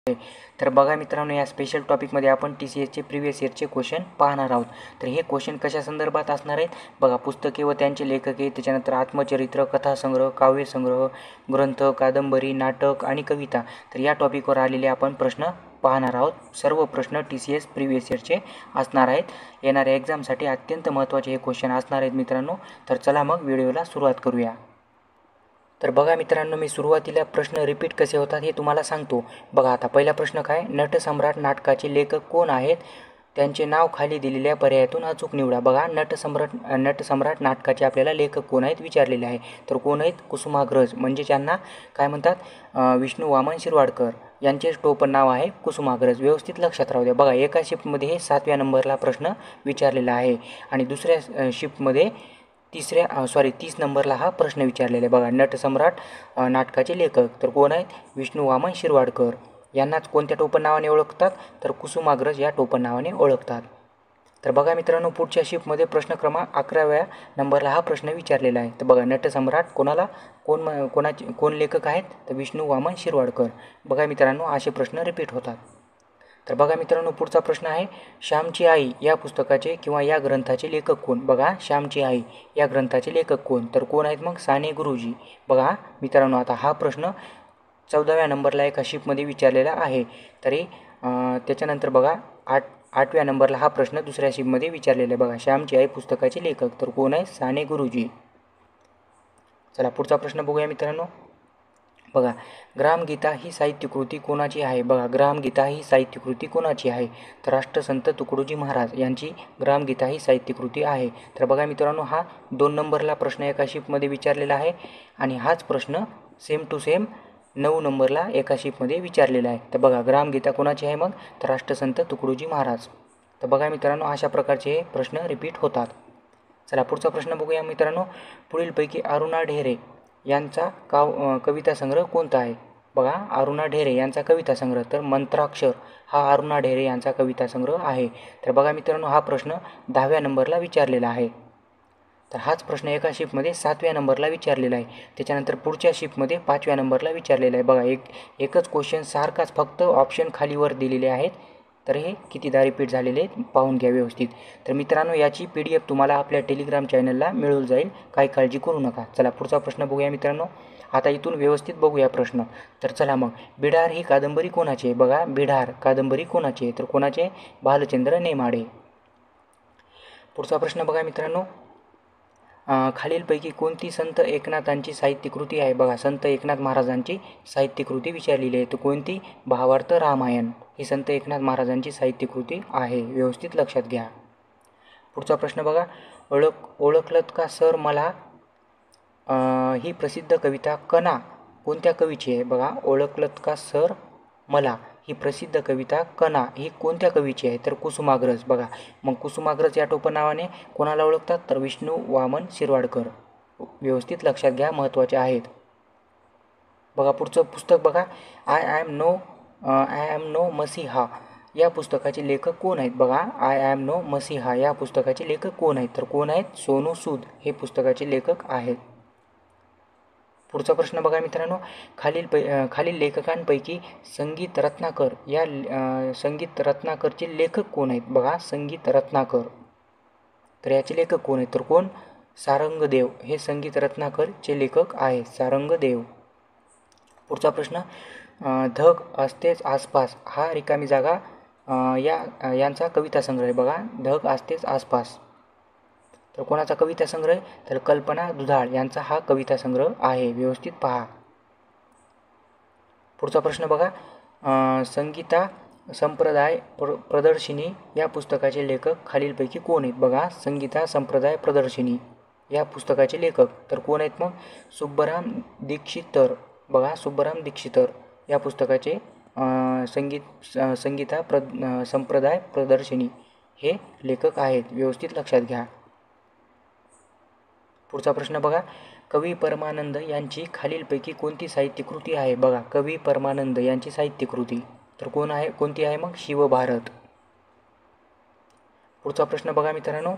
तर बघा मित्रांनो, या स्पेशल टॉपिकमध्ये आपण TCSचे प्रिव्हियस इयरचे क्वेश्चन पाहणार आहोत. तर हे क्वेश्चन कशा संदर्भात असणार आहेत बघा. पुस्तके व त्यांचे लेखके, त्याच्यानंतर आत्मचरित्र, कथासंग्रह, काव्यसंग्रह, ग्रंथ, कादंबरी, नाटक आणि कविता. तर या टॉपिकवर आलेले आपण प्रश्न पाहणार आहोत. सर्व प्रश्न TCS प्रिव्हियस इयरचे असणार आहेत. येणाऱ्या एक्झामसाठी अत्यंत महत्त्वाचे हे क्वेश्चन असणार आहेत मित्रांनो. तर चला मग व्हिडिओला सुरुवात करूया. तर बघा मित्रांनो, मी सुरुवातीला प्रश्न रिपीट कसे होतात हे तुम्हाला सांगतो. बघा आता पहिला प्रश्न काय, नटसम्राट नाटकाचे लेखक कोण आहेत? त्यांचे नाव खाली दिलेल्या पर्यायातून अचूक निवडा. बघा, नटसम्राट नाटकाचे आपल्याला लेखक कोण आहेत विचारलेले आहे. तर कोण आहेत? कुसुमाग्रज, म्हणजे त्यांना काय म्हणतात? विष्णू वामन शिरवाडकर यांचे टोपण नाव आहे कुसुमाग्रज. व्यवस्थित लक्षात राहू द्या. बघा, एका शिफ्टमध्ये हे 7व्या नंबरला प्रश्न विचारलेला आहे आणि दुसऱ्या शिफ्टमध्ये 30 नंबरला हा प्रश्न विचारलेला आहे. बघा, नटसम्राट नाटकाचे लेखक तर कोण आहेत? विष्णू वामन शिरवाडकर. यांनाच कोणत्या टोपण नावाने ओळखतात? तर कुसुमाग्रज या टोपण नावाने ओळखतात. तर बघा मित्रांनो, पुढच्या शिफ्टमध्ये प्रश्न क्रमांक 11व्या नंबरला हा प्रश्न विचारलेला आहे. तर बघा, नटसम्राट कोण लेखक आहेत? तर विष्णू वामन शिरवाडकर. बघा मित्रांनो, असे प्रश्न रिपीट होतात. तर बघा मित्रांनो, पुढचा प्रश्न आहे, श्यामची आई या पुस्तकाचे किंवा या ग्रंथाचे लेखक कोण? बघा, श्यामची आई या ग्रंथाचे लेखक कोण? तर कोण आहेत मग? साने गुरुजी. बघा मित्रांनो, आता हा प्रश्न 14व्या नंबरला एका शिफ्टमध्ये विचारलेला आहे. तरी त्याच्यानंतर बघा 8व्या नंबरला हा प्रश्न दुसऱ्या शिफ्टमध्ये विचारलेला आहे. बघा, श्यामची आई पुस्तकाचे लेखक तर कोण आहे? साने गुरुजी. चला पुढचा प्रश्न बघूया मित्रांनो. बघा, ग्रामगीता ही साहित्यकृती कोणाची आहे? बघा, ग्रामगीता ही साहित्यकृती कोणाची आहे? तर राष्ट्रसंत तुकडोजी महाराज यांची ग्रामगीता ही साहित्यकृती आहे. तर बघा मित्रांनो, हा 2 नंबरला प्रश्न एका शिफ्टमध्ये विचारलेला आहे आणि हाच प्रश्न सेम टू सेम 9 नंबरला एका शिफ्टमध्ये विचारलेला आहे. तर बघा, ग्रामगीता कोणाची आहे मग? तर राष्ट्रसंत तुकडोजी महाराज. तर बघा मित्रांनो, अशा प्रकारचे प्रश्न रिपीट होतात. चला पुढचा प्रश्न बघूया मित्रांनो. पुढीलपैकी अरुणा ढेरे यांचा कविता संग्रह कोणता आहे? बघा, अरुणा ढेरे यांचा कविता संग्रह तर मंत्राक्षर हा अरुणा ढेरे यांचा कविता संग्रह आहे. तर बघा मित्रांनो, हा प्रश्न 10व्या नंबरला विचारलेला आहे. तर हाच प्रश्न एका शिफ्टमध्ये 7व्या नंबरला विचारलेला आहे. त्याच्यानंतर पुढच्या शिफ्टमध्ये 5व्या नंबरला विचारलेला आहे. बघा, एकच क्वेश्चन सारखाच, फक्त ऑप्शन खालीवर दिलेले आहेत. तर हे कितीदा रिपीट झालेले आहेत पाहून घ्या व्यवस्थित. तर मित्रांनो, याची PDF तुम्हाला आपल्या टेलिग्राम चॅनलला मिळून जाईल, काही काळजी करू नका. चला पुढचा प्रश्न बघूया मित्रांनो. आता इथून व्यवस्थित बघूया प्रश्न. तर चला मग, बिडार ही कादंबरी कोणाची आहे? बघा, बिडार कादंबरी कोणाची आहे? तर कोणाचे? भालचंद्र नेमाडे. पुढचा प्रश्न बघा मित्रांनो. खालीलपैकी कोणती संत एकनाथांची साहित्यकृती आहे? बघा, संत एकनाथ महाराजांची साहित्यकृती विचारलेली आहे. तर कोणती? भावार्थ रामायण ही संत एकनाथ महाराजांची साहित्यकृती आहे. व्यवस्थित लक्षात घ्या. पुढचा प्रश्न बघा, ओळखलत का सर मला ही प्रसिद्ध कविता कणा कोणत्या कवीची आहे? बघा, ओळखलत का सर मला ही प्रसिद्ध कविता कणा ही कोणत्या कवीची आहे? तर कुसुमाग्रज. बघा, मग कुसुमाग्रज या टोपण नावाने कोणाला ओळखतात? तर विष्णू वामन शिरवाडकर. व्यवस्थित लक्षात घ्या, महत्त्वाचे आहेत. बघा पुढचं पुस्तक बघा, आय ॲम नो मसीहा या पुस्तकाचे लेखक कोण आहेत? बघा, आय ॲम नो मसीहा या पुस्तकाचे लेखक कोण आहेत? तर कोण आहेत? सोनू सूद हे पुस्तकाचे लेखक आहेत. पुढचा प्रश्न बघा मित्रांनो. खालील लेखकांपैकी संगीत रत्नाकरचे लेखक कोण आहेत? बघा, संगीत रत्नाकर तर याचे लेखक कोण आहेत? तर कोण? सारंगदेव हे संगीत रत्नाकरचे लेखक आहेत. सारंगदेव. पुढचा प्रश्न, धग असतेच आसपास हा रिकामी जागा यांचा कविता संग्रह आहे. बघा, धग असतेच आसपास तर कोणाचा कविता संग्रह? तर कल्पना दुधाळ यांचा हा कविता संग्रह आहे. व्यवस्थित पहा. पुढचा प्रश्न बघा, संगीता संप्रदाय प्रदर्शिनी या पुस्तकाचे लेखक खालीलपैकी कोण आहेत? बघा, संगीता संप्रदाय प्रदर्शिनी या पुस्तकाचे लेखक तर कोण आहेत मग? सुब्बराम दीक्षितर. बघा, सुब्बराम दीक्षितर या पुस्तकाचे संगीता संप्रदाय प्रदर्शिनी हे लेखक आहेत. व्यवस्थित लक्षात घ्या. पुढचा प्रश्न बघा, कवी परमानंद यांची खालीलपैकी कोणती साहित्यकृती आहे? बघा, कवी परमानंद यांची साहित्यकृती तर कोणती आहे मग? शिवभारत. पुढचा प्रश्न बघा मित्रांनो.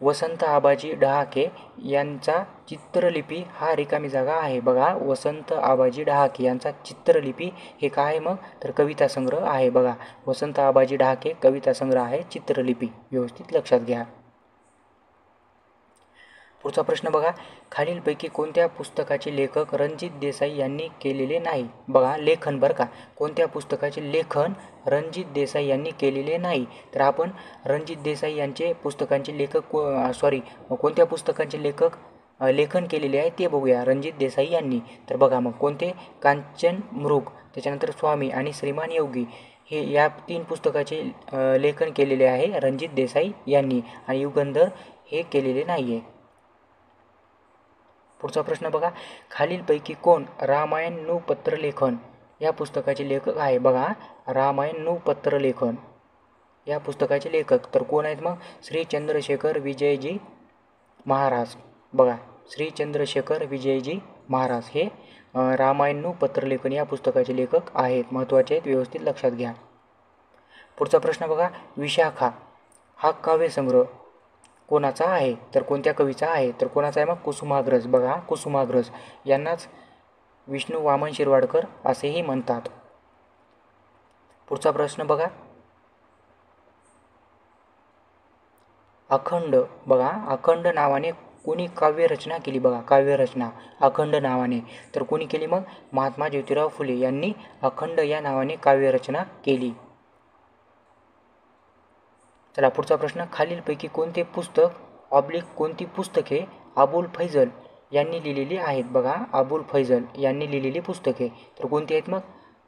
वसंत आबाजी डहाके यांचा चित्रलिपी हा रिकामी जागा आहे. बघा, वसंत आबाजी डहाके यांचा चित्रलिपी हे काय आहे मग, तर कविता संग्रह आहे. बघा, वसंत आबाजी डहाके कविता संग्रह आहे, चित्रलिपी. व्यवस्थित लक्षात घ्या. पुढचा प्रश्न बघा, खालीलपैकी कोणत्या पुस्तकाचे लेखक रणजित देसाई यांनी केलेले नाही. बघा, लेखन बरं का, कोणत्या पुस्तकाचे लेखन रणजित देसाई यांनी केलेले नाही. तर आपण रणजित देसाई यांचे पुस्तकांचे लेखक कोणत्या पुस्तकांचे लेखन केलेले आहे ते बघूया. रणजित देसाई यांनी, तर बघा मग कोणते, कांचन मृग, त्याच्यानंतर स्वामी आणि श्रीमान योगी, हे या 3 पुस्तकाचे लेखन केलेले आहे रणजित देसाई यांनी, आणि युगंधर हे केलेले नाही आहे. पुढचा प्रश्न बघा, खालीलपैकी कोण रामायण नुपत्रलेखन या पुस्तकाचे लेखक आहे. बघा, रामायण नुपत्रलेखन या पुस्तकाचे लेखक तर कोण आहेत मग, श्री चंद्रशेखर विजयजी महाराज. बघा, श्री चंद्रशेखर विजयजी महाराज हे रामायण नुपत्रलेखन या पुस्तकाचे लेखक आहेत. महत्त्वाचे आहेत, व्यवस्थित लक्षात घ्या. पुढचा प्रश्न बघा, विशाखा हा काव्यसंग्रह कोणाचा आहे, तर कोणत्या कवीचा आहे, तर कोणाचा आहे मग, कुसुमाग्रज. बघा, कुसुमाग्रज यांनाच विष्णू वामन शिरवाडकर असेही म्हणतात. पुढचा प्रश्न बघा, अखंड. बघा, अखंड नावाने कोणी काव्यरचना केली. बघा, काव्यरचना अखंड नावाने तर कोणी केली मग, महात्मा ज्योतिराव फुले यांनी अखंड या नावाने काव्यरचना केली. चला पुढचा प्रश्न, खालीलपैकी कोणते पुस्तक कोणती पुस्तके अबुल फैजल यांनी लिहिलेली आहेत. बघा, अबुल फैजल यांनी लिहिलेली पुस्तके तर कोणती आहेत मग,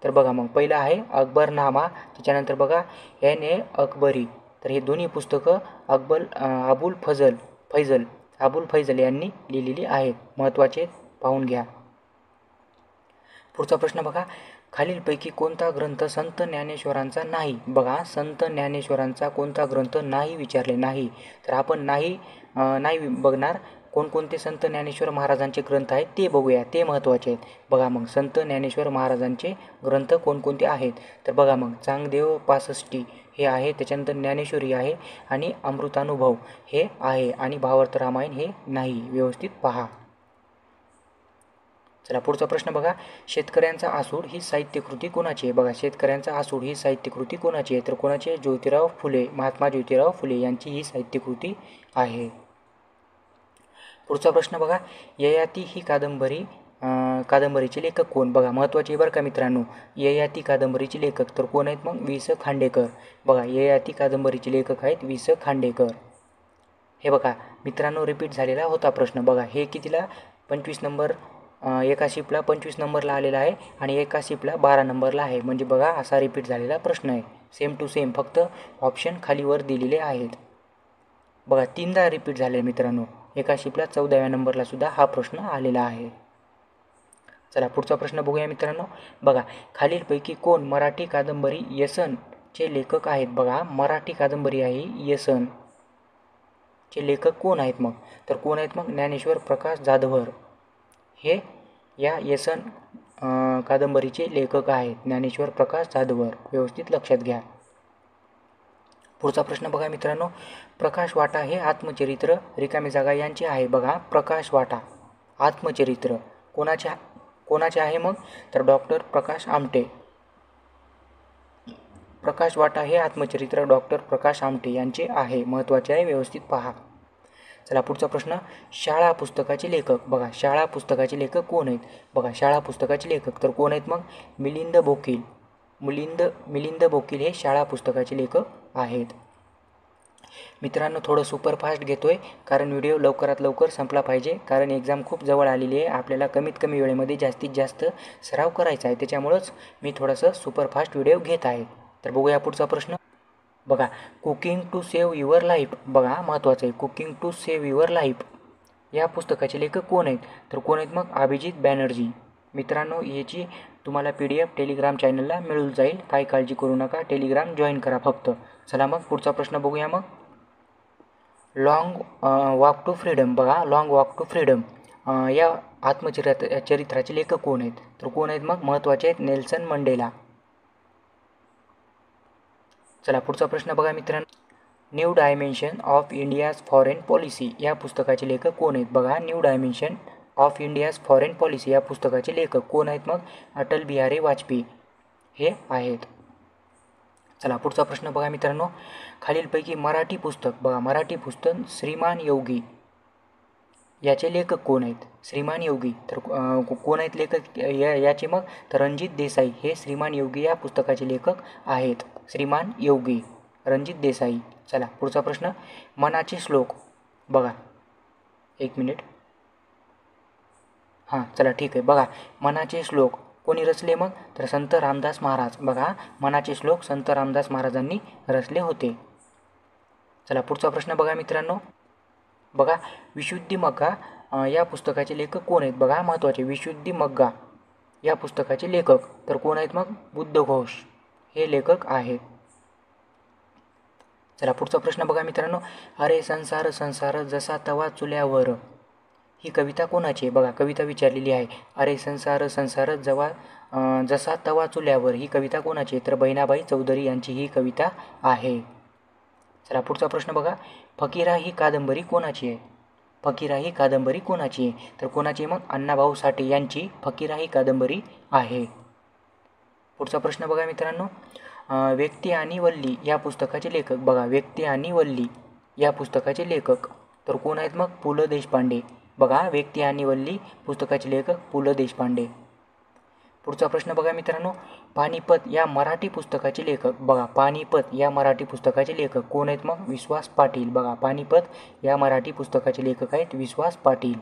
तर बघा मग पहिलं आहे अकबरनामा, त्याच्यानंतर बघा N.A. अकबरी. तर हे दोन्ही पुस्तकं अबुल फैजल यांनी लिहिलेली आहेत. महत्त्वाचे पाहून घ्या. पुढचा प्रश्न बघा, खालीलपैकी कोणता ग्रंथ संत ज्ञानेश्वरांचा नाही. बघा, संत ज्ञानेश्वरांचा कोणता ग्रंथ नाही विचारले नाही, तर आपण नाही बघणार. कोणकोणते संत ज्ञानेश्वर महाराजांचे ग्रंथ आहेत ते बघूया, ते महत्त्वाचे आहेत. बघा मग संत ज्ञानेश्वर महाराजांचे ग्रंथ कोणकोणते आहेत, तर बघा मग चांगदेव पासष्टी हे आहे, त्याच्यानंतर ज्ञानेश्वरी आहे आणि अमृतानुभव हे आहे, आणि भावार्थ रामायण हे नाही. व्यवस्थित पहा. चला पुढचा प्रश्न बघा, शेतकऱ्यांचा आसूड ही साहित्यकृती कोणाची आहे. बघा, शेतकऱ्यांचा आसूड ही साहित्यकृती कोणाची आहे, तर कोणाची आहे, ज्योतिराव फुले, महात्मा ज्योतिराव फुले यांची ही साहित्यकृती आहे. पुढचा प्रश्न बघा, ययाती ही कादंबरीचे लेखक कोण. बघा, महत्त्वाचे बरं का मित्रांनो, ययाती कादंबरीचे लेखक तर कोण आहेत मग, वि. स. खांडेकर. बघा, ययाती कादंबरीचे लेखक आहेत वि. स. खांडेकर. हे बघा मित्रांनो, रिपीट झालेला होता प्रश्न. बघा, हे कितीला 25 नंबर, एका शिपला 25 नंबरला आलेला आहे आणि एका शिपला 12 नंबरला आहे. म्हणजे बघा, असा रिपीट झालेला प्रश्न आहे, सेम टू सेम, फक्त ऑप्शन खालीवर दिलेले आहेत. बघा, 3दा रिपीट झाले मित्रांनो. एका शिपला 14व्या नंबरला सुद्धा हा प्रश्न आलेला आहे. चला पुढचा प्रश्न बघूया मित्रांनो. बघा, खालीलपैकी कोण मराठी कादंबरी येसनचे लेखक आहेत. बघा, मराठी कादंबरी आहे येसन चे लेखक कोण आहेत मग, तर कोण आहेत मग, ज्ञानेश्वर प्रकाश जाधवर हे या येसन कादंबरीचे लेखक आहेत. ज्ञानेश्वर प्रकाश जाधवर. व्यवस्थित लक्षात घ्या. पुढचा प्रश्न बघा मित्रांनो, प्रकाश वाटा हे आत्मचरित्र रिकामी जागा यांचे आहे. बघा, प्रकाश वाटा आत्मचरित्र कोणाचे आहे मग, तर डॉक्टर प्रकाश आमटे. प्रकाश वाटा हे आत्मचरित्र डॉक्टर प्रकाश आमटे यांचे आहे. महत्त्वाचे आहे, व्यवस्थित पहा. चला पुढचा प्रश्न, शाळा पुस्तकाचे लेखक. बघा, शाळा पुस्तकाचे लेखक कोण आहेत. बघा, शाळा पुस्तकाचे लेखक तर कोण आहेत मग, मिलिंद बोकील हे शाळा पुस्तकाचे लेखक आहेत. मित्रांनो, थोडं सुपरफास्ट घेतोय कारण व्हिडिओ लवकरात लवकर संपला पाहिजे, कारण एक्झाम खूप जवळ आलेली आहे. आपल्याला कमीत कमी वेळेमध्ये जास्तीत जास्त सराव करायचा आहे, त्याच्यामुळंच मी थोडंसं सुपरफास्ट व्हिडिओ घेत आहे. तर बघूया पुढचा प्रश्न. बघा, cooking to save your life. बघा, महत्त्वाचं आहे, cooking to save your life या पुस्तकाचे लेखक कोण आहेत, तर कोण आहेत मग, अभिजित बॅनर्जी. मित्रांनो, याची तुम्हाला PDF टेलिग्राम चॅनलला मिळून जाईल, काही काळजी करू नका, टेलिग्राम जॉईन करा फक्त. चला मग पुढचा प्रश्न बघूया. मग लॉंग वॉक टू फ्रीडम. बघा, लॉंग वॉक टू फ्रीडम या आत्मचरित्राचे लेखक कोण आहेत, तर कोण आहेत मग, महत्त्वाचे आहेत, नेल्सन मंडेला. चला पुढचा प्रश्न बघा मित्रांनो, new dimension of India's foreign policy या पुस्तकाचे लेखक कोण आहेत? बघा, new dimension of India's foreign policy या पुस्तकाचे लेखक कोण आहेत? मग अटल बिहारी वाजपेयी हे आहेत. चला पुढचा प्रश्न बघा मित्रांनो, खालीलपैकी मराठी पुस्तक, बघा मराठी पुस्तक श्रीमान योगी याचे लेखक कोण आहेत? श्रीमान योगी, तर कोण आहेत लेखक याचे? मग तर रणजित देसाई हे श्रीमान योगी या पुस्तकाचे लेखक आहेत. श्रीमान योगी, रणजित देसाई. चला पुढचा प्रश्न, मनाचे श्लोक, बघा एक मिनिट, हां चला ठीक आहे. बघा मनाचे श्लोक कोणी रचले? मग तर संत रामदास महाराज. बघा मनाचे श्लोक संत रामदास महाराजांनी रचले होते. चला पुढचा प्रश्न बघा मित्रांनो, बघा विशुद्धिमग्गा या पुस्तकाचे लेखक कोण आहेत? बघा महत्त्वाचे, विशुद्धिमग्गा या पुस्तकाचे लेखक तर कोण आहेत? मग बुद्धघोष हे लेखक आहेत. चला पुढचा प्रश्न बघा मित्रांनो, अरे संसार संसार जसा तवा चुल्यावर ही कविता कोणाची आहे? बघा कविता विचारलेली आहे. अरे संसार संसार जसा तवा चुल्यावर ही कविता कोणाची आहे? तर बहिणाबाई चौधरी यांची ही कविता आहे. चला पुढचा प्रश्न बघा, फकीरा ही कादंबरी कोणाची आहे? फकीरा ही कादंबरी कोणाची आहे? तर कोणाची? मग अण्णाभाऊ साठे यांची फकीरा ही कादंबरी आहे. पुढचा प्रश्न बघा मित्रांनो, व्यक्ती आणि वल्ली या पुस्तकाचे लेखक. बघा व्यक्ती आणि वल्ली या पुस्तकाचे लेखक तर कोण आहेत? मग पु ल देशपांडे. बघा व्यक्ती आणि वल्ली पुस्तकाचे लेखक पु ल देशपांडे. पुढचा प्रश्न बघा मित्रांनो, पानिपत या मराठी पुस्तकाचे लेखक. बघा पानिपत या मराठी पुस्तकाचे लेखक कोण आहेत? मग विश्वास पाटील. बघा पानिपत या मराठी पुस्तकाचे लेखक आहेत विश्वास पाटील.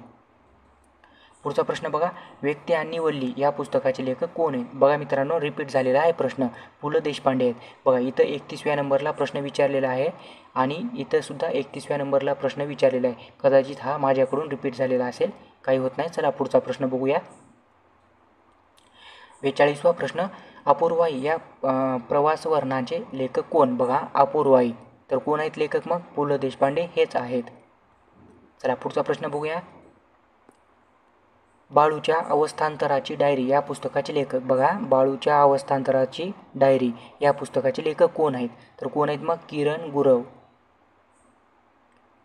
पुढचा प्रश्न बघा, व्यक्ती आणि वल्ली या पुस्तकाचे लेखक कोण आहेत? बघा मित्रांनो रिपीट झालेला आहे प्रश्न, पु ल देशपांडे आहेत. बघा इथं 31व्या नंबरला प्रश्न विचारलेला आहे आणि इथं सुद्धा 31व्या नंबरला प्रश्न विचारलेला आहे. कदाचित हा माझ्याकडून रिपीट झालेला असेल, काही होत नाही. चला पुढचा प्रश्न बघूया. 42वा प्रश्न, अपूर्वाई या प्रवासवर्णनाचे लेखक कोण? बघा अपूर्वाई तर कोण आहेत लेखक? मग पु ल देशपांडे हेच आहेत. चला पुढचा प्रश्न बघूया. बाळूच्या अवस्थांतराची डायरी या पुस्तकाचे लेखक. बघा बाळूच्या अवस्थांतराची डायरी या पुस्तकाचे लेखक कोण आहेत? तर कोण आहेत? मग किरण गुरव.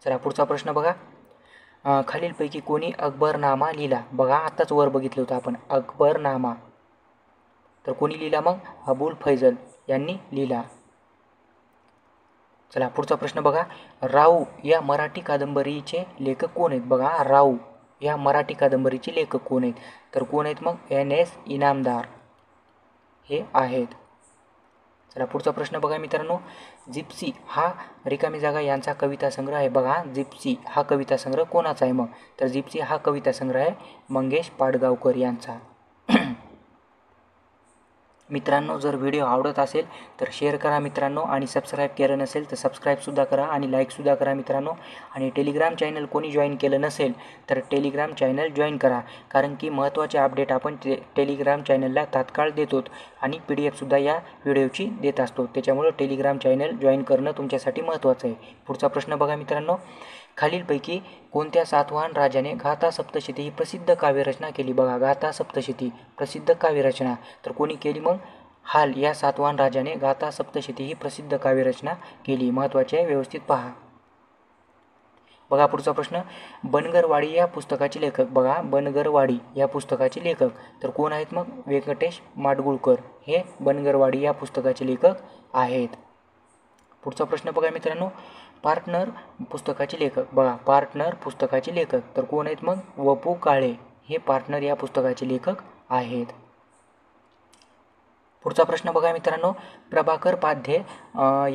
चला पुढचा प्रश्न बघा, खालीलपैकी कोणी अकबरनामा लिहिला? बघा आत्ताच वर बघितलं होतं आपण अकबरनामा, तर कोणी लिहिला? मग अबुल फैजल यांनी लिहिला. चला पुढचा प्रश्न बघा, राऊ या मराठी कादंबरीचे लेखक कोण आहेत? बघा राऊ या मराठी कादंबरीचे लेखक कोण आहेत? तर कोण आहेत? मग NS इनामदार हे आहेत. चला पुढचा प्रश्न बघा मित्रांनो, जिप्सी हा रिकामी जागा यांचा कविता संग्रह आहे. बघा जिप्सी हा कविता संग्रह कोणाचा आहे? मग तर जिप्सी हा कविता संग्रह आहे मंगेश पाडगावकर यांचा. मित्रांनो जर व्हिडिओ आवडत असेल तर शेअर करा मित्रांनो, आणि सबस्क्राईब केलं नसेल तर सबस्क्राईबसुद्धा करा आणि लाईकसुद्धा करा मित्रांनो. आणि टेलिग्राम चॅनल कोणी जॉईन केलं नसेल तर टेलिग्राम चॅनल जॉईन करा, कारण की महत्त्वाचे अपडेट आपण टेलिग्राम चॅनलला तात्काळ देतो आणि PDF सुद्धा या व्हिडिओची देत असतो. त्याच्यामुळं टेलिग्राम चॅनल जॉईन करणं तुमच्यासाठी महत्त्वाचं आहे. पुढचा प्रश्न बघा मित्रांनो, खालीलपैकी कोणत्या सातवाहन राजाने गाथा सप्तशती ही प्रसिद्ध काव्यरचना केली? बघा गाथा सप्तशती प्रसिद्ध काव्यरचना तर कोणी केली? मग हाल या सातवाहन राजाने गाथा सप्तशती ही प्रसिद्ध काव्यरचना केली. महत्त्वाचे आहे, व्यवस्थित पहा. बघा पुढचा प्रश्न, बनगरवाडी या पुस्तकाचे लेखक. बघा बनगरवाडी या पुस्तकाचे लेखक तर कोण आहेत? मग व्यंकटेश माडगुळकर हे बनगरवाडी या पुस्तकाचे लेखक आहेत. पुढचा प्रश्न बघा मित्रांनो, पार्टनर पुस्तकाचे लेखक. बघा पार्टनर पुस्तकाचे लेखक तर कोण आहेत? मग वपू काळे हे पार्टनर या पुस्तकाचे लेखक आहेत. पुढचा प्रश्न बघा मित्रांनो, प्रभाकर पाध्ये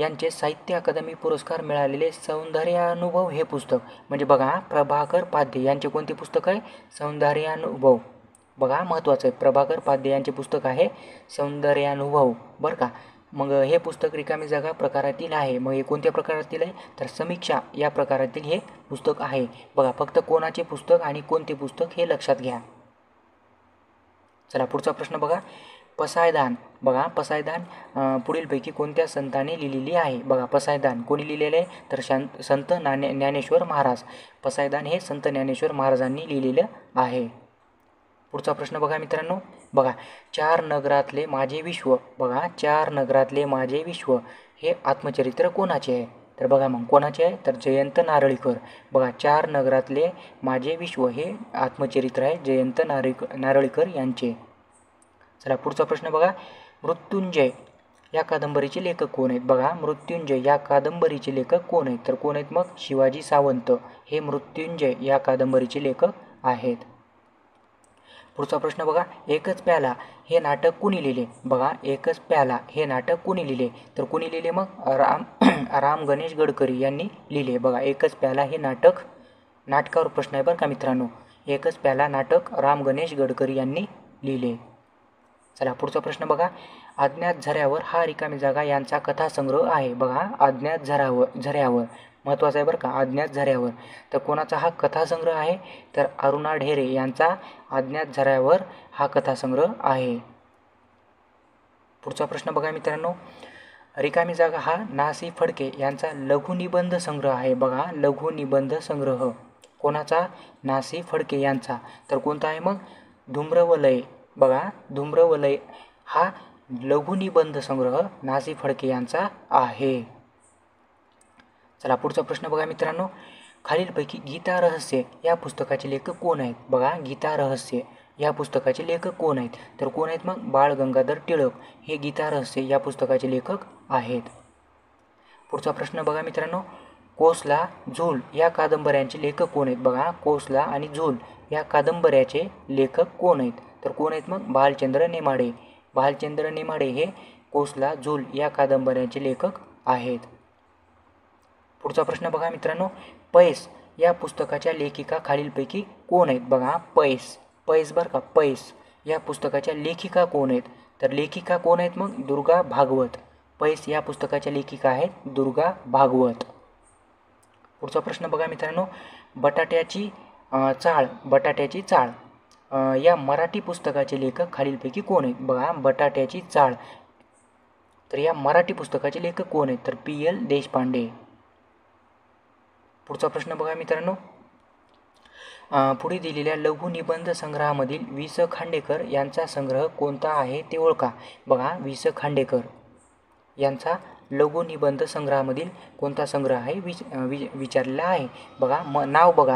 यांचे साहित्य अकादमी पुरस्कार मिळालेले सौंदर्यानुभव हे पुस्तक. म्हणजे बघा प्रभाकर पाध्ये यांचे कोणते पुस्तक आहे? सौंदर्यानुभव. बघा महत्त्वाचं आहे, प्रभाकर पाध्ये यांचे पुस्तक आहे सौंदर्यानुभव बरं का. मग हे पुस्तक रिकामी जागा प्रकारातील आहे. मग हे कोणत्या प्रकारातील आहे? तर समीक्षा या प्रकारातील हे पुस्तक आहे. बघा फक्त कोणाचे पुस्तक आणि कोणते पुस्तक हे लक्षात घ्या. चला पुढचा प्रश्न बघा, पसायदान. बघा पसायदान पुढीलपैकी कोणत्या संताने लिहिलेली आहे? बघा पसायदान कोणी लिहिलेले आहे? तर संत ज्ञानेश्वर महाराज. पसायदान हे संत ज्ञानेश्वर महाराजांनी लिहिलेलं आहे. पुढचा प्रश्न बघा मित्रांनो, बघा चार नगरातले माझे विश्व. बघा चार नगरातले माझे विश्व हे आत्मचरित्र कोणाचे आहे? तर बघा मग कोणाचे आहे, तर जयंत नारळीकर. बघा 4 नगरातले माझे विश्व हे आत्मचरित्र आहे जयंत नारळीकर यांचे. चला पुढचा प्रश्न बघा, मृत्युंजय या कादंबरीचे लेखक कोण आहेत? बघा मृत्युंजय या कादंबरीचे लेखक कोण आहेत? तर कोण आहेत मग? शिवाजी सावंत हे मृत्युंजय या कादंबरीचे लेखक आहेत. पुढचा प्रश्न बघा, एकच प्याला हे नाटक कुणी लिहिले? बघा एकच प्याला हे नाटक कुणी लिहिले? तर कुणी लिहिले मग? राम गणेश गडकरी यांनी लिहिले. बघा एकच प्याला हे नाटकावर प्रश्न आहे बरं का मित्रांनो. एकच प्याला नाटक राम गणेश गडकरी यांनी लिहिले. चला पुढचा प्रश्न बघा, अज्ञात झऱ्यावर हा रिकामी जागा यांचा कथासंग्रह आहे. बघा अज्ञात झऱ्यावर महत्त्वाचं आहे बरं का, अज्ञात झऱ्यावर. तर कोणाचा हा कथासंग्रह आहे? तर अरुणा ढेरे यांचा अज्ञात झऱ्यावर हा कथासंग्रह आहे. पुढचा प्रश्न बघा मित्रांनो, रिकामी जागा हा ना. सी. फडके यांचा लघुनिबंध संग्रह आहे. बघा लघुनिबंध संग्रह कोणाचा? ना. सी. फडके यांचा. तर कोणता आहे मग? धूम्रवलय. बघा धूम्रवलय हा लघुनिबंध संग्रह ना. सी. फडके यांचा आहे. चला पुढचा प्रश्न बघा मित्रांनो, खालीलपैकी गीता रहस्य या पुस्तकाचे लेखक कोण आहेत? बघा गीता रहस्य या पुस्तकाचे लेखक कोण आहेत? तर कोण आहेत मग? बाळ गंगाधर टिळक हे गीता रहस्य या पुस्तकाचे लेखक आहेत. पुढचा प्रश्न बघा मित्रांनो, कोसला झूल या कादंबऱ्यांचे लेखक कोण आहेत? बघा कोसला आणि झूल या कादंबऱ्याचे लेखक कोण आहेत? तर कोण आहेत मग? भालचंद्र नेमाडे. भालचंद्र नेमाडे हे कोसला झूल या कादंबऱ्यांचे लेखक आहेत. पुढचा प्रश्न बघा मित्रांनो, पैस या पुस्तकाच्या लेखिका खालीलपैकी कोण आहेत? बघा पैस बरं का, पैस या पुस्तकाच्या लेखिका कोण आहेत? तर लेखिका कोण आहेत मग? दुर्गा भागवत. पैस या पुस्तकाच्या लेखिका आहेत दुर्गा भागवत. पुढचा प्रश्न बघा मित्रांनो, बटाट्याची चाळ या मराठी पुस्तकाचे लेखक खालीलपैकी कोण आहेत? बघा बटाट्याची चाळ. तर या मराठी पुस्तकाचे लेखक कोण आहेत? तर P.L. देशपांडे. पुढचा प्रश्न बघा मित्रांनो, पुढे दिलेल्या लघुनिबंध संग्रहामधील वि. स. खांडेकर यांचा संग्रह कोणता आहे ते ओळखा. बघा वि. स. खांडेकर यांचा लघुनिबंध संग्रहामधील कोणता संग्रह आहे विचारलेला आहे. बघा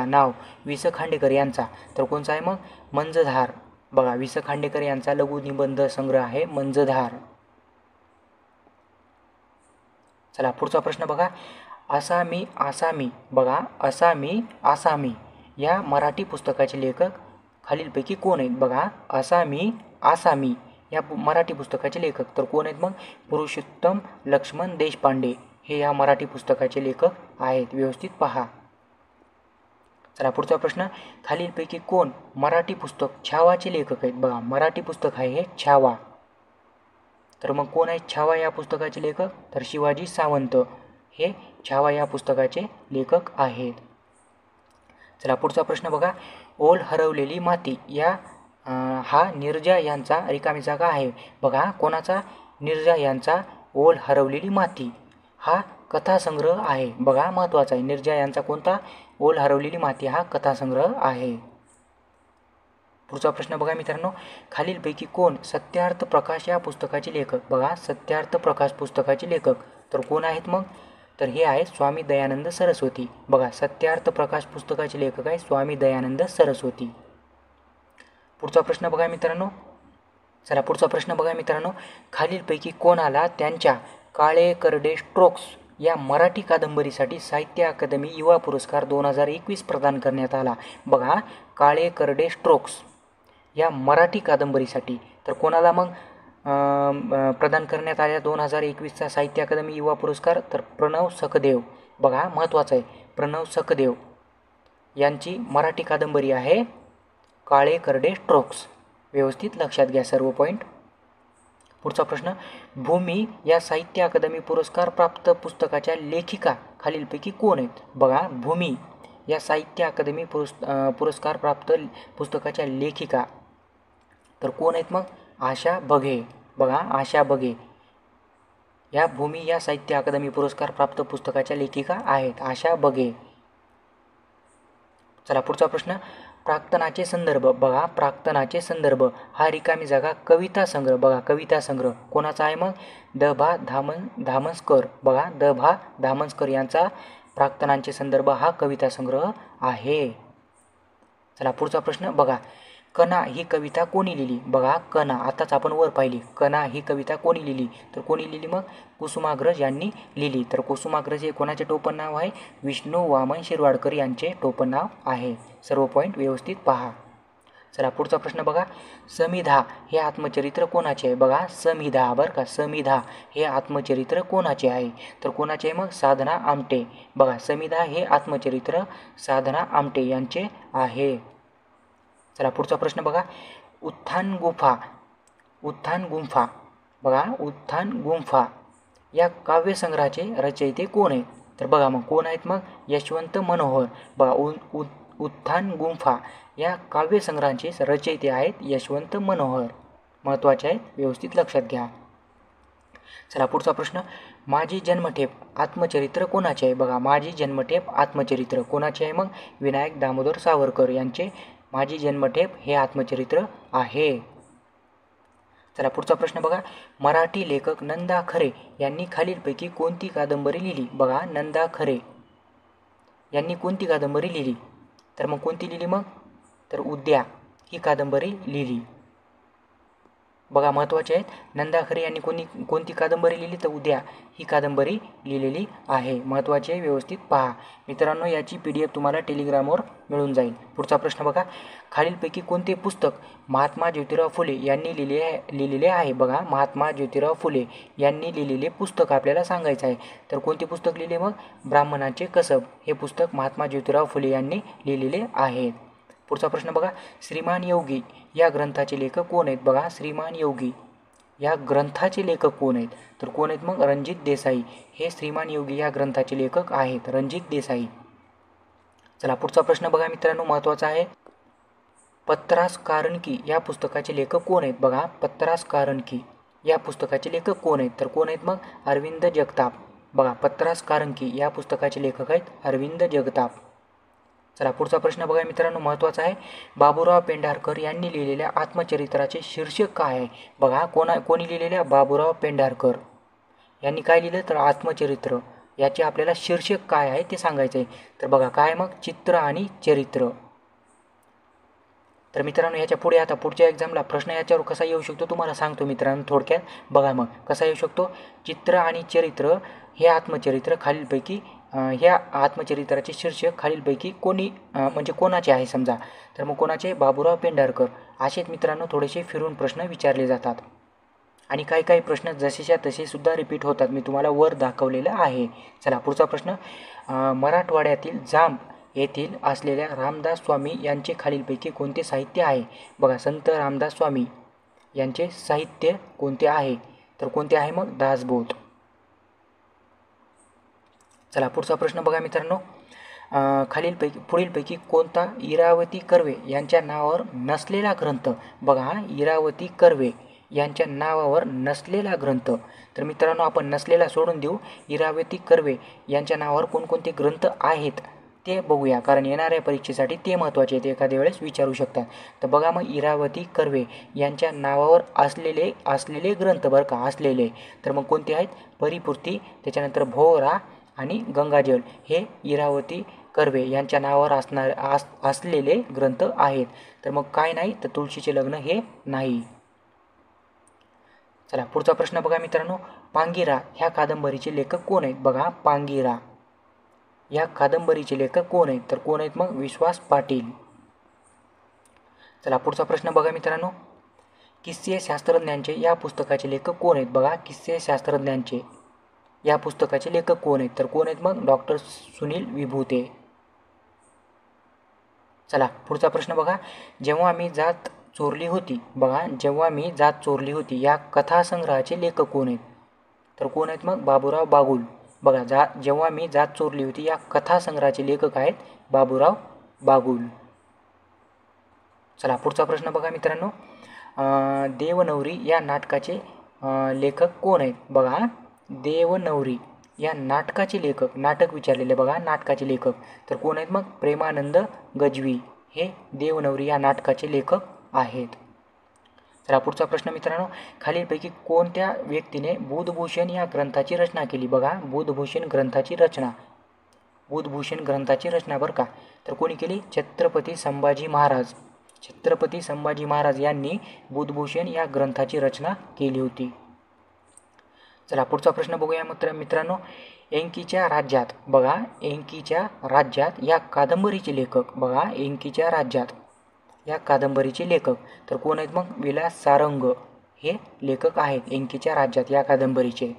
नाव वि. स. खांडेकर यांचा. तर कोणचा आहे मग? मंजधार. बघा वि. स. खांडेकर यांचा लघुनिबंध संग्रह आहे मंजधार. चला पुढचा प्रश्न बघा, आसामी. बघा आसामी या मराठी पुस्तकाचे लेखक खालीलपैकी कोण आहेत? बघा आसामी या मराठी पुस्तकाचे लेखक. तर कोण आहेत मग? पुरुषोत्तम लक्ष्मण देशपांडे हे या मराठी पुस्तकाचे लेखक आहेत. व्यवस्थित पहा. चला पुढचा प्रश्न, खालीलपैकी कोण मराठी पुस्तक छावाचे लेखक आहेत? बघा मराठी पुस्तक आहे हे छावा. तर मग कोण आहेत छावा या पुस्तकाचे लेखक? तर शिवाजी सावंत हे छावा या पुस्तकाचे लेखक आहेत. चला पुढचा प्रश्न बघा, ओल हरवलेली माती या हा नीरजा यांचा रिकामी जागा आहे. बघा कोणाचा? नीरजा यांचा ओल हरवलेली माती हा कथासंग्रह आहे. बघा महत्त्वाचा आहे, नीरजा यांचा कोणता? ओल हरवलेली माती हा कथासंग्रह आहे. पुढचा प्रश्न बघा मित्रांनो, खालीलपैकी कोण सत्यार्थ प्रकाश या पुस्तकाचे लेखक? बघा सत्यार्थ प्रकाश पुस्तकाचे लेखक. तर कोण आहेत मग? तर हे आहेत स्वामी दयानंद सरस्वती. बघा सत्यार्थ प्रकाश पुस्तकाचे लेखक आहे स्वामी दयानंद सरस्वती. पुढचा प्रश्न बघा मित्रांनो, खालीलपैकी कोणाला त्यांच्या काळे करडे स्ट्रोक्स या मराठी कादंबरीसाठी साहित्य अकादमी युवा पुरस्कार 2021 प्रदान करण्यात आला? बघा काळे करडे स्ट्रोक्स या मराठी कादंबरीसाठी. तर कोणाला मग प्रदान करण्यात आल्या 2021चा साहित्य अकादमी युवा पुरस्कार? तर प्रणव सखदेव. बघा महत्त्वाचं आहे, प्रणव सखदेव यांची मराठी कादंबरी आहे काळे करडे स्ट्रोक्स. व्यवस्थित लक्षात घ्या सर्व पॉईंट. पुढचा प्रश्न, भूमी या साहित्य अकादमी पुरस्कार प्राप्त पुस्तकाच्या लेखिका खालीलपैकी कोण आहेत? बघा भूमी या साहित्य अकादमी पुरस्कार प्राप्त पुस्तकाच्या लेखिका. तर कोण आहेत मग? आशा बघे. बघा आशा बघे या भूमी या साहित्य अकादमी पुरस्कार प्राप्त पुस्तकाच्या लेखिका आहेत आशा बघे. चला पुढचा प्रश्न, प्राक्तनाचे संदर्भ. बघा प्राक्तनाचे संदर्भ हा रिकामी जागा कविता संग्रह. बघा कविता संग्रह कोणाचा आहे मग? द भा धामणकर. बघा द भा धामणकर यांचा प्राक्तनांचे संदर्भ हा कविता संग्रह आहे. चला पुढचा प्रश्न बघा, कणा ही कविता कोणी लिहिली? बघा कणा आताच आपण वर पाहिली. कणा ही कविता कोणी लिहिली? तर कोणी लिहिली मग? कुसुमाग्रज यांनी लिहिली. तर कुसुमाग्रज हे कोणाचे टोपण नाव आहे? विष्णू वामन शिरवाडकर यांचे टोपण नाव आहे. सर्व पॉईंट व्यवस्थित पहा. चला पुढचा प्रश्न बघा, समिधा हे आत्मचरित्र कोणाचे आहे? बघा समिधा बरं का, समिधा हे आत्मचरित्र कोणाचे आहे? तर कोणाचे आहे मग? साधना आमटे. बघा समिधा हे आत्मचरित्र साधना आमटे यांचे आहे. चला पुढचा प्रश्न बघा, उत्थान गुंफा. उत्थान गुंफा बघा उत्थान गुंफा या काव्यसंग्रहाचे रचयिते कोण आहेत? तर बघा मग कोण आहेत मग? यशवंत मनोहर. बघा उत्थान गुंफा या काव्यसंग्रहाचे रचयिते आहेत यशवंत मनोहर. महत्त्वाचे आहेत, व्यवस्थित लक्षात घ्या. चला पुढचा प्रश्न, माझी जन्मठेप आत्मचरित्र कोणाचे आहे? बघा माझी जन्मठेप आत्मचरित्र कोणाचे आहे मग? विनायक दामोदर सावरकर यांचे माझी जन्मठेप हे आत्मचरित्र आहे. चला पुढचा प्रश्न बघा, मराठी लेखक नंदा खरे यांनी खालीलपैकी कोणती कादंबरी लिहिली? बघा नंदा खरे यांनी कोणती कादंबरी लिहिली? तर मग कोणती लिहिली मग? तर उद्या ही कादंबरी लिहिली. बघा महत्त्वाचे आहेत, नंदा खरे यांनी कोणती कादंबरी लिहिली? तर उद्या ही कादंबरी लिहिलेली आहे. महत्त्वाचे व्यवस्थित पहा मित्रांनो. याची PDF तुम्हाला टेलिग्रामवर मिळून जाईल. पुढचा प्रश्न बघा, खालीलपैकी कोणते पुस्तक महात्मा ज्योतिराव फुले यांनी लिहिलेले आहे? बघा महात्मा ज्योतिराव फुले यांनी लिहिलेले पुस्तक आपल्याला सांगायचं आहे. तर कोणते पुस्तक लिहिले मग? ब्राह्मणाचे कसब हे पुस्तक महात्मा ज्योतिराव फुले यांनी लिहिलेले आहे. पुढचा प्रश्न बघा, श्रीमान योगी या ग्रंथाचे लेखक कोण आहेत? बघा श्रीमान योगी या ग्रंथाचे लेखक कोण आहेत? तर कोण आहेत मग? रणजित देसाई हे श्रीमान योगी या ग्रंथाचे लेखक आहेत, रणजित देसाई. चला पुढचा प्रश्न बघा मित्रांनो, महत्त्वाचा आहे, पत्रास कारणकी या पुस्तकाचे लेखक कोण आहेत? बघा पत्रास कारणकी या पुस्तकाचे लेखक कोण आहेत? तर कोण आहेत मग? अरविंद जगताप. बघा पत्रास कारणकी या पुस्तकाचे लेखक आहेत अरविंद जगताप. चला पुढचा प्रश्न बघा मित्रांनो, महत्त्वाचा आहे, बाबूराव पेंढारकर यांनी लिहिलेल्या आत्मचरित्राचे शीर्षक काय आहे? बघा कोणी लिहिलेल्या? बाबूराव पेंढारकर यांनी काय लिहिलं? तर आत्मचरित्र. याचे आपल्याला शीर्षक काय आहे ते सांगायचं आहे. तर बघा काय मग? चित्र आणि चरित्र. तर मित्रांनो याच्या पुढे आता पुढच्या एक्झामला प्रश्न याच्यावर कसा येऊ शकतो तुम्हाला सांगतो मित्रांनो थोडक्यात. बघा मग कसा येऊ शकतो, चित्र आणि चरित्र हे आत्मचरित्र खालीलपैकी ह्या आत्मचरित्राचे शीर्षक खालीलपैकी म्हणजे कोणाचे आहे समजा? तर मग कोणाचे? बाबूराव पेंढारकर. असेच मित्रांनो थोडेसे फिरून प्रश्न विचारले जातात आणि काही प्रश्न जसेच्या तसे सुद्धा रिपीट होतात. मी तुम्हाला वर दाखवलेलं आहे. चला पुढचा प्रश्न, मराठवाड्यातील जांब येथील असलेल्या रामदास स्वामी यांचे खालीलपैकी कोणते साहित्य आहे? बघा संत रामदास स्वामी यांचे साहित्य कोणते आहे? तर कोणते आहे मग? दासबोध. चला पुढचा प्रश्न बघा मित्रांनो, पुढीलपैकी कोणता इरावती कर्वे यांच्या नावावर नसलेला ग्रंथ? बघा इरावती कर्वे यांच्या नावावर नसलेला ग्रंथ. तर मित्रांनो आपण नसलेला सोडून देऊ. इरावती कर्वे यांच्या नावावर कोणकोणते ग्रंथ आहेत ते बघूया, कारण येणाऱ्या परीक्षेसाठी ते महत्त्वाचे आहेत, एखाद्या वेळेस विचारू शकतात. तर बघा मग इरावती कर्वे यांच्या नावावर असलेले ग्रंथ बरं का, असलेले. तर मग कोणते आहेत? परिपूर्ती, त्याच्यानंतर भोवरा आणि गंगाजल हे इरावती कर्वे यांच्या नावावर असलेले ग्रंथ आहेत. तर मग काय नाही? तर तुळशीचे लग्न हे नाही. चला पुढचा प्रश्न बघा मित्रांनो, पांगिरा ह्या कादंबरीचे लेखक कोण आहेत? बघा पांगिरा या कादंबरीचे लेखक कोण आहेत? तर कोण आहेत मग? विश्वास पाटील. चला पुढचा प्रश्न बघा मित्रांनो, किस्से शास्त्रज्ञांचे या पुस्तकाचे लेखक कोण आहेत? बघा किस्से शास्त्रज्ञांचे या पुस्तकाचे लेखक कोण आहेत? तर कोण आहेत मग? डॉक्टर सुनील विभूते. चला पुढचा प्रश्न बघा, जेव्हा मी जात चोरली होती. बघा जेव्हा मी जात चोरली होती या कथासंग्रहाचे लेखक कोण आहेत? तर कोण आहेत मग? बाबूराव बागुल. बघा जेव्हा मी जात चोरली होती या कथासंग्रहाचे लेखक आहेत बाबूराव बागुल. चला पुढचा प्रश्न बघा मित्रांनो, देवनवरी या नाटकाचे लेखक कोण आहेत? बघा देवनवरी या नाटकाचे लेखक, नाटक विचारलेले बघा, नाटकाचे लेखक तर कोण आहेत मग? प्रेमानंद गज्वी हे देवनवरी या नाटकाचे लेखक आहेत. चला पुढचा प्रश्न मित्रांनो, खालीलपैकी कोणत्या व्यक्तीने बुधभूषण या ग्रंथाची रचना केली? बघा, बुधभूषण ग्रंथाची रचना, बुधभूषण ग्रंथाची रचना बरं का, तर कोणी केली? छत्रपती संभाजी महाराज. छत्रपती संभाजी महाराज यांनी बुधभूषण या ग्रंथाची रचना केली होती. चला पुढचा प्रश्न बघूया मित्रांनो, एंकीच्या राज्यात, बघा एंकीच्या राज्यात या कादंबरीचे लेखक, बघा एंकीच्या राज्यात या कादंबरीचे लेखक तर कोण आहेत मग? विलास सारंग हे लेखक आहेत एंकीच्या राज्यात या कादंबरीचे.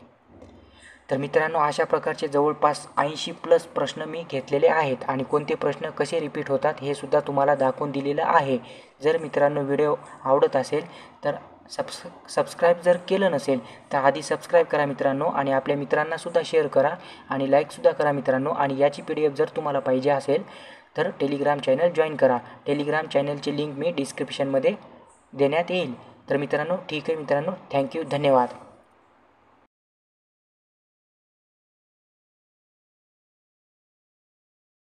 तर मित्रांनो अशा प्रकारचे जवळपास 80+ प्रश्न मी घेतलेले आहेत आणि कोणते प्रश्न कसे रिपीट होतात हे सुद्धा तुम्हाला दाखवून दिलेलं आहे. जर मित्रांनो व्हिडिओ आवडत असेल तर सबस्क्राईब जर केलं नसेल तर आधी सबस्क्राईब करा मित्रांनो आणि आपल्या मित्रांनासुद्धा शेअर करा आणि लाईकसुद्धा करा मित्रांनो. आणि याची PDF जर तुम्हाला पाहिजे असेल तर टेलिग्राम चॅनल जॉईन करा. टेलिग्राम चॅनलची लिंक मी डिस्क्रिप्शनमध्ये देण्यात येईल. तर मित्रांनो ठीक आहे मित्रांनो, थँक्यू, धन्यवाद.